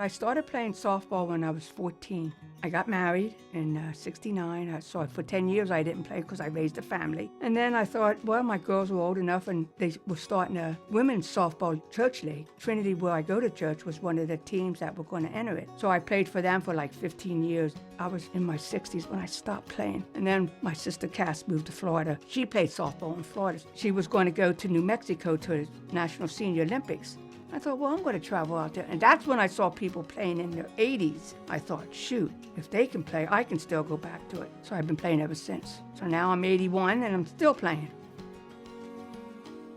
I started playing softball when I was 14. I got married in '69. So for 10 years I didn't play because I raised a family. And then I thought, well, my girls were old enough and they were starting a women's softball church league. Trinity, where I go to church, was one of the teams that were going to enter it. So I played for them for like 15 years. I was in my 60s when I stopped playing. And then my sister Cass moved to Florida. She played softball in Florida. She was going to go to New Mexico to the National Senior Olympics. I thought, well, I'm going to travel out there. And that's when I saw people playing in their 80s. I thought, shoot, if they can play, I can still go back to it. So I've been playing ever since. So now I'm 81 and I'm still playing.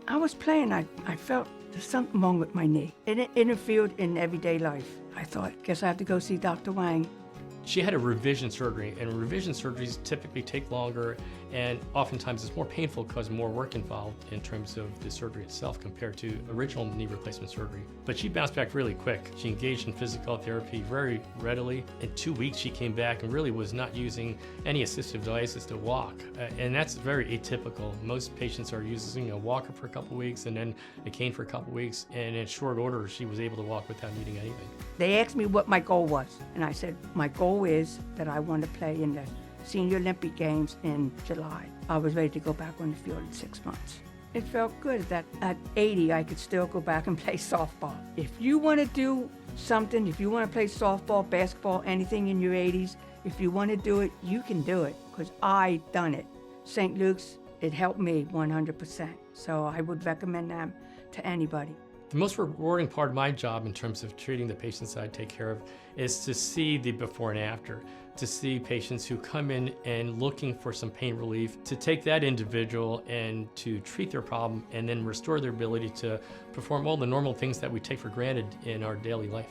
I was playing, I felt there's something wrong with my knee. It interfered in everyday life. I thought, guess I have to go see Dr. Wang. She had a revision surgery, and revision surgeries typically take longer, and oftentimes it's more painful because more work involved in terms of the surgery itself compared to original knee replacement surgery. But she bounced back really quick. She engaged in physical therapy very readily. In 2 weeks, she came back and really was not using any assistive devices to walk, and that's very atypical. Most patients are using a walker for a couple weeks and then a cane for a couple weeks, and in short order, she was able to walk without needing anything. They asked me what my goal was, and I said, my goal is that I want to play in the Senior Olympic Games in July. I was ready to go back on the field in 6 months. It felt good that at 80 I could still go back and play softball. If you want to do something, if you want to play softball, basketball, anything in your 80s, if you want to do it, you can do it, because I done it. St. Luke's, it helped me 100%, so I would recommend them to anybody. The most rewarding part of my job in terms of treating the patients that I take care of is to see the before and after, to see patients who come in and looking for some pain relief, to take that individual and to treat their problem and then restore their ability to perform all the normal things that we take for granted in our daily life.